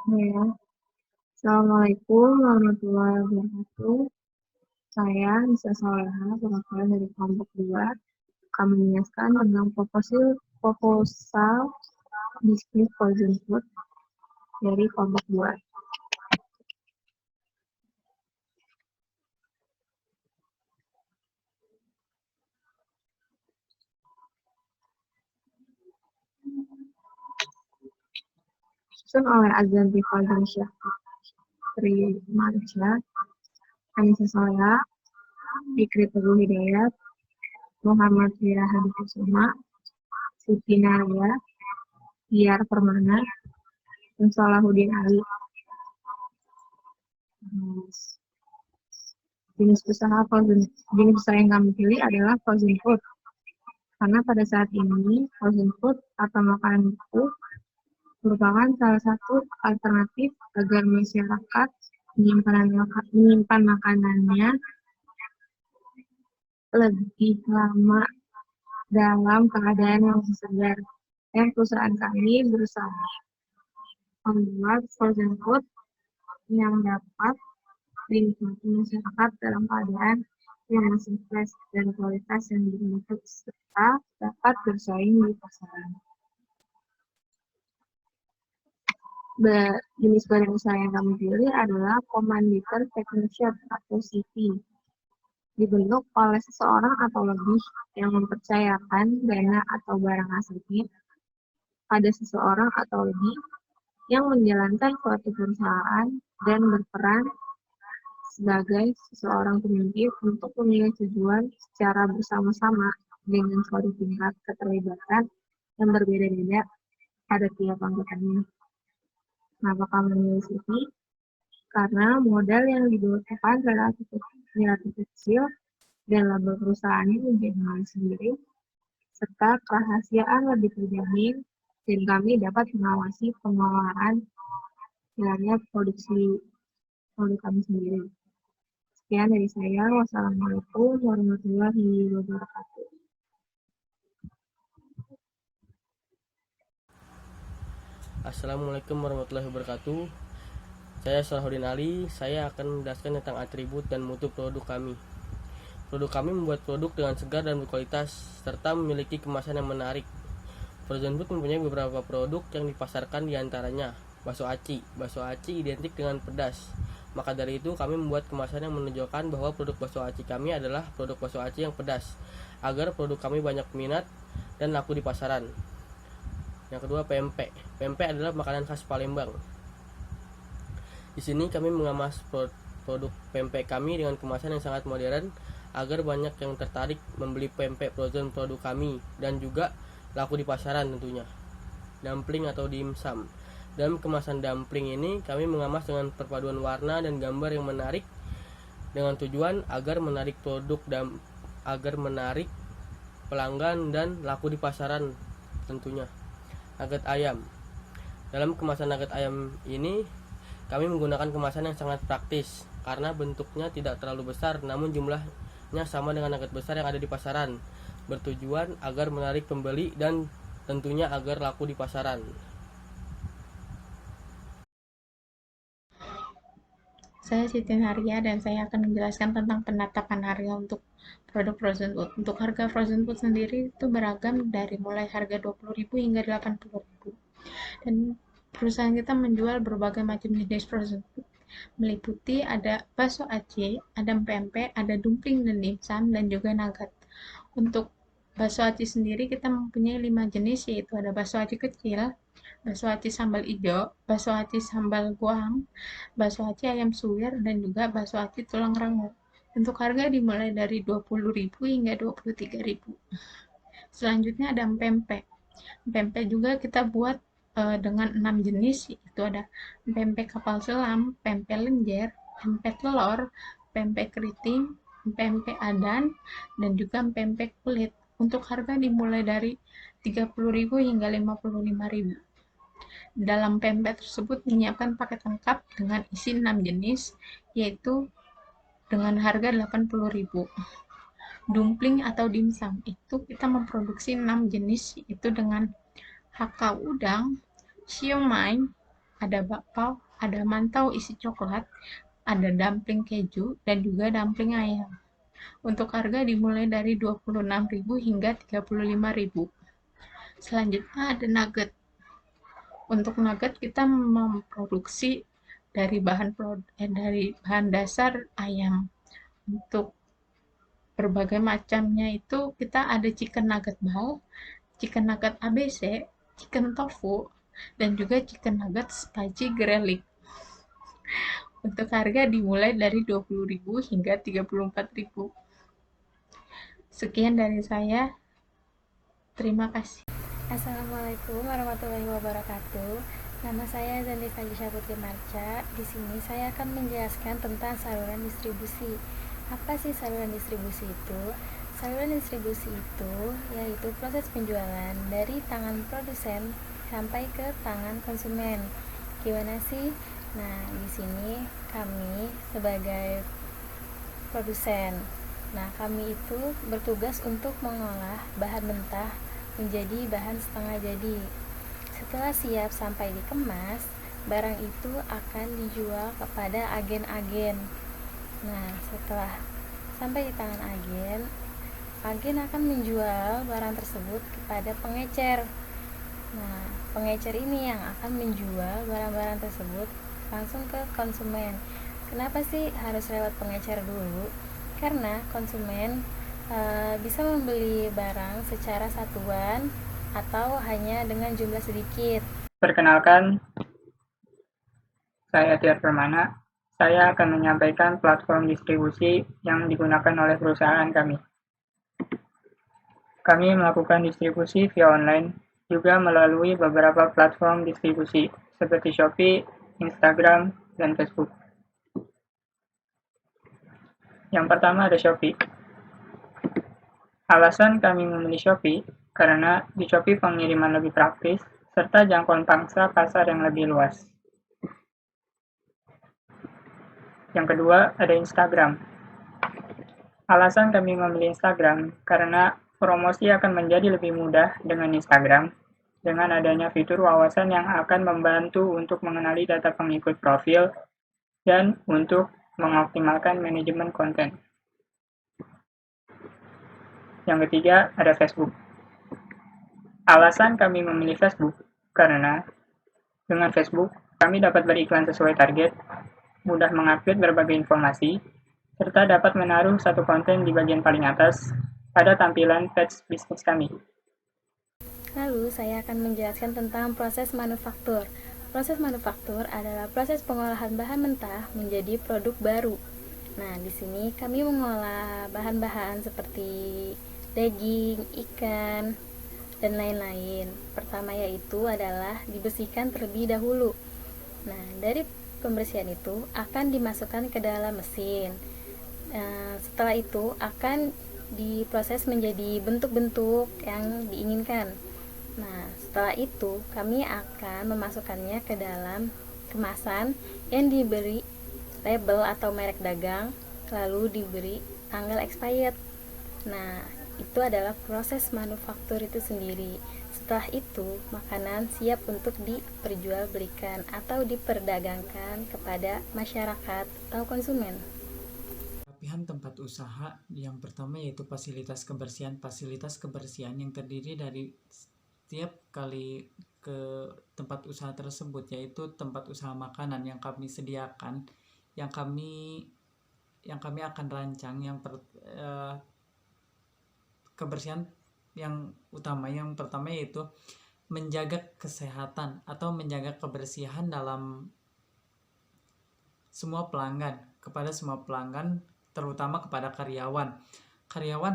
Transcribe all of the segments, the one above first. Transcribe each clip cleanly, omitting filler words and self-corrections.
Ya, Assalamualaikum warahmatullahi wabarakatuh. Saya Nisa Soleha, perwakilan dari kelompok 2. Kami menjelaskan tentang proposal bisnis frozen food dari kelompok 2. Disusun oleh Azanti Frozen Chef Trimansyah, Anissa Soleha, Fikri Teguh Hidayat, Muhammad Wira Hadi Kusuma, Siti Nadia, Tiar Permana, dan Salahuddin Ali. Jenis usaha yang kami pilih adalah frozen food. Karena pada saat ini, frozen food atau makanan beku merupakan salah satu alternatif agar masyarakat menyimpan makanannya lebih lama dalam keadaan yang masih segar. Dan perusahaan kami berusaha membuat frozen food yang dapat dinikmati masyarakat dalam keadaan yang masih fresh dan kualitas yang dibentuk serta dapat bersaing di pasaran. Jenis badan usaha yang kami pilih adalah Commandeer Packing Shop atau CV. Dibentuk oleh seseorang atau lebih yang mempercayakan dana atau barang asetnya pada seseorang atau lebih yang menjalankan suatu perusahaan dan berperan sebagai seseorang pemimpin untuk memilih tujuan secara bersama-sama dengan suatu tingkat keterlibatan yang berbeda-beda pada tiap anggotanya. Kenapa kami memilih CV? Karena modal yang dibutuhkan relatif kecil dan laba perusahaannya menjadi milik sendiri, serta kerahasiaan lebih terjamin, dan kami dapat mengawasi pengelolaan jalannya produksi produk kami sendiri. Sekian dari saya. Wassalamualaikum warahmatullahi wabarakatuh. Assalamualaikum warahmatullahi wabarakatuh. Saya Salahuddin Ali. Saya akan menjelaskan tentang atribut dan mutu produk kami. Produk kami membuat produk dengan segar dan berkualitas serta memiliki kemasan yang menarik. Frozen Food mempunyai beberapa produk yang dipasarkan, diantaranya bakso aci. Bakso aci identik dengan pedas. Maka dari itu kami membuat kemasan yang menunjukkan bahwa produk bakso aci kami adalah produk bakso aci yang pedas, agar produk kami banyak minat dan laku di pasaran. Yang kedua, pempek. Pempek adalah makanan khas Palembang. Di sini kami mengemas produk pempek kami dengan kemasan yang sangat modern agar banyak yang tertarik membeli pempek frozen produk kami dan juga laku di pasaran tentunya. Dumpling atau dimsum. Dalam kemasan dumpling ini kami mengemas dengan perpaduan warna dan gambar yang menarik dengan tujuan agar menarik pelanggan dan laku di pasaran tentunya. Nugget ayam. Dalam kemasan nugget ayam ini kami menggunakan kemasan yang sangat praktis karena bentuknya tidak terlalu besar namun jumlahnya sama dengan nugget besar yang ada di pasaran, bertujuan agar menarik pembeli dan tentunya agar laku di pasaran. Saya Siti Nadia dan saya akan menjelaskan tentang penetapan harga untuk produk frozen food. Untuk harga frozen food sendiri itu beragam dari mulai harga 20.000 hingga 80.000. Dan perusahaan kita menjual berbagai macam jenis frozen food, meliputi ada bakso aci, ada pempek, ada dumpling dan dimsum, dan juga nugget. Untuk bakso aci sendiri kita mempunyai 5 jenis, yaitu ada bakso aci kecil, bakso aci sambal hijau, bakso aci sambal goang, bakso aci ayam suwir, dan juga bakso aci tulang rangu. Untuk harga dimulai dari 20.000 hingga 23.000. Selanjutnya ada pempek. Pempek juga kita buat dengan 6 jenis, yaitu ada pempek kapal selam, pempek lenjer, pempek telur, pempek keriting, pempek adan, dan juga pempek kulit. Untuk harga dimulai dari 30.000 hingga 55.000. Dalam pempek tersebut menyiapkan paket lengkap dengan isi 6 jenis, yaitu dengan harga 80.000. Dumpling atau dimsum itu kita memproduksi 6 jenis, yaitu dengan hakau udang, siomay, ada bakpao, ada mantau isi coklat, ada dumpling keju, dan juga dumpling ayam. Untuk harga dimulai dari 26.000 hingga 35.000. Selanjutnya ada nugget. Untuk nugget kita memproduksi dari bahan dasar ayam. Untuk berbagai macamnya itu kita ada chicken nugget ball, chicken nugget ABC, chicken tofu, dan juga chicken nugget spicy garlic. Untuk harga dimulai dari 20.000 hingga 34.000. Sekian dari saya. Terima kasih. Assalamualaikum warahmatullahi wabarakatuh. Nama saya Zandi Fajisha Putri Marca. Di sini saya akan menjelaskan tentang saluran distribusi. Apa sih saluran distribusi itu? Saluran distribusi itu yaitu proses penjualan dari tangan produsen sampai ke tangan konsumen. Gimana sih? Nah, di sini kami sebagai produsen. Nah, kami itu bertugas untuk mengolah bahan mentah menjadi bahan setengah jadi. Setelah siap sampai dikemas, barang itu akan dijual kepada agen-agen. Nah, setelah sampai di tangan agen, agen akan menjual barang tersebut kepada pengecer. Nah, pengecer ini yang akan menjual barang-barang tersebut langsung ke konsumen. Kenapa sih harus lewat pengecer dulu? Karena konsumen bisa membeli barang secara satuan atau hanya dengan jumlah sedikit. Perkenalkan, saya Tiar Permana. Saya akan menyampaikan platform distribusi yang digunakan oleh perusahaan kami. Kami melakukan distribusi via online, juga melalui beberapa platform distribusi seperti Shopee, Instagram, dan Facebook. Yang pertama ada Shopee. Alasan kami memilih Shopee karena di Shopee pengiriman lebih praktis serta jangkauan pangsa pasar yang lebih luas. Yang kedua ada Instagram. Alasan kami memilih Instagram karena promosi akan menjadi lebih mudah dengan Instagram dengan adanya fitur wawasan yang akan membantu untuk mengenali data pengikut profil dan untuk mengoptimalkan manajemen konten. Yang ketiga, ada Facebook. Alasan kami memilih Facebook karena dengan Facebook, kami dapat beriklan sesuai target, mudah mengupdate berbagai informasi, serta dapat menaruh satu konten di bagian paling atas pada tampilan page bisnis kami. Lalu, saya akan menjelaskan tentang proses manufaktur. Proses manufaktur adalah proses pengolahan bahan mentah menjadi produk baru. Nah, di sini kami mengolah bahan-bahan seperti daging, ikan, dan lain-lain. Pertama yaitu adalah dibersihkan terlebih dahulu. Nah, dari pembersihan itu akan dimasukkan ke dalam mesin. Setelah itu akan diproses menjadi bentuk-bentuk yang diinginkan. Nah, setelah itu kami akan memasukkannya ke dalam kemasan yang diberi label atau merek dagang, lalu diberi tanggal expired. Nah, itu adalah proses manufaktur itu sendiri. Setelah itu, makanan siap untuk diperjualbelikan atau diperdagangkan kepada masyarakat atau konsumen. Pilihan tempat usaha yang pertama yaitu fasilitas kebersihan. Fasilitas kebersihan yang terdiri dari setiap kali ke tempat usaha tersebut, yaitu tempat usaha makanan yang kami sediakan, yang kami akan rancang. Kebersihan yang utama yang pertama yaitu menjaga kesehatan atau menjaga kebersihan dalam semua pelanggan, kepada semua pelanggan, terutama kepada karyawan. Karyawan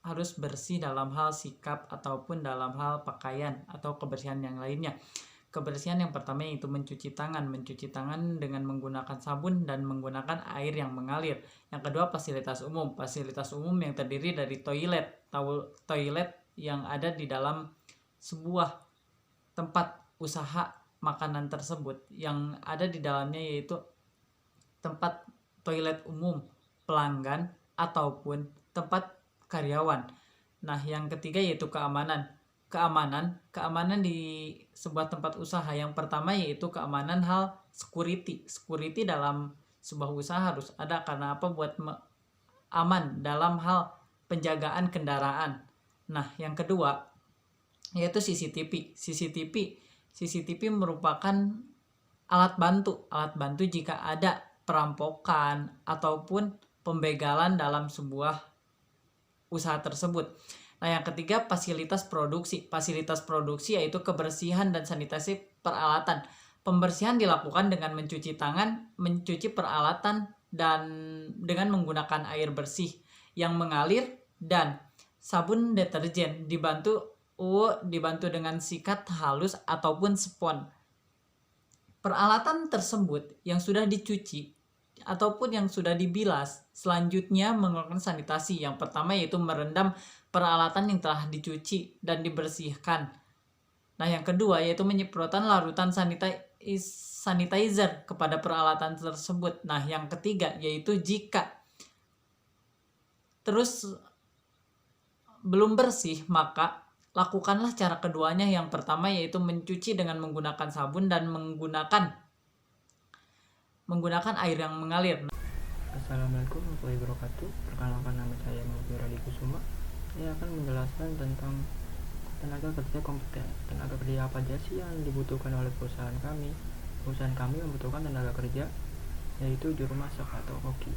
harus bersih dalam hal sikap ataupun dalam hal pakaian atau kebersihan yang lainnya. Kebersihan yang pertama yaitu mencuci tangan dengan menggunakan sabun dan menggunakan air yang mengalir. Yang kedua, fasilitas umum yang terdiri dari toilet yang ada di dalam sebuah tempat usaha makanan tersebut. Yang ada di dalamnya yaitu tempat toilet umum pelanggan ataupun tempat karyawan. Nah, yang ketiga yaitu keamanan. keamanan di sebuah tempat usaha. Yang pertama yaitu keamanan hal security dalam sebuah usaha harus ada, karena apa? Buat aman dalam hal penjagaan kendaraan. Nah, yang kedua yaitu CCTV merupakan alat bantu jika ada perampokan ataupun pembegalan dalam sebuah usaha tersebut. Nah, yang ketiga fasilitas produksi yaitu kebersihan dan sanitasi peralatan. Pembersihan dilakukan dengan mencuci tangan, mencuci peralatan, dan dengan menggunakan air bersih yang mengalir dan sabun deterjen dibantu dengan sikat halus ataupun spons. Peralatan tersebut yang sudah dicuci ataupun yang sudah dibilas selanjutnya melakukan sanitasi. Yang pertama yaitu merendam peralatan yang telah dicuci dan dibersihkan. Nah, yang kedua yaitu menyemprotkan larutan sanitizer kepada peralatan tersebut. Nah, yang ketiga yaitu jika terus belum bersih, maka lakukanlah cara keduanya. Yang pertama yaitu mencuci dengan menggunakan sabun dan menggunakan air yang mengalir. Assalamualaikum warahmatullahi wabarakatuh. Perkenalkan, nama saya Muhammad Radhi Kusuma. Saya akan menjelaskan tentang tenaga kerja kompeten. Tenaga kerja apa aja sih yang dibutuhkan oleh perusahaan kami? Perusahaan kami membutuhkan tenaga kerja yaitu juru masak atau koki.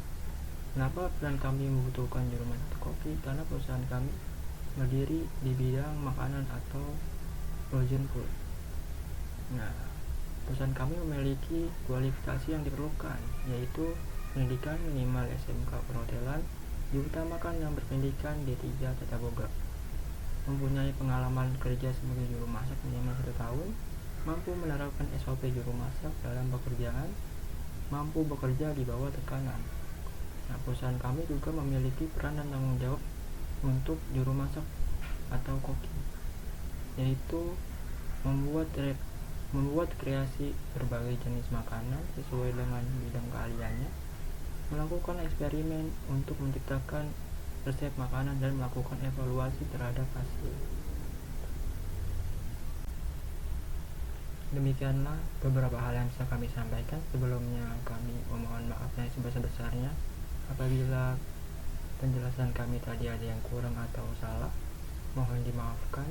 Kenapa perusahaan kami membutuhkan juru masak atau koki? Karena perusahaan kami berdiri di bidang makanan atau frozen food. Nah, perusahaan kami memiliki kualifikasi yang diperlukan, yaitu pendidikan minimal SMK perhotelan, diutamakan yang berpendidikan D3 Tata Boga, mempunyai pengalaman kerja sebagai juru masak minimal 1 tahun, mampu menerapkan SOP juru masak dalam pekerjaan, mampu bekerja di bawah tekanan. Nah, perusahaan kami juga memiliki peran dan tanggung jawab untuk juru masak atau koki, yaitu membuat kreasi berbagai jenis makanan sesuai dengan bidang keahliannya, melakukan eksperimen untuk menciptakan resep makanan dan melakukan evaluasi terhadap hasil. Demikianlah beberapa hal yang bisa kami sampaikan. Sebelumnya kami memohon maaf yang sebesar-besarnya apabila penjelasan kami tadi ada yang kurang atau salah. Mohon dimaafkan.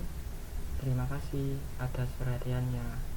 Terima kasih atas perhatiannya.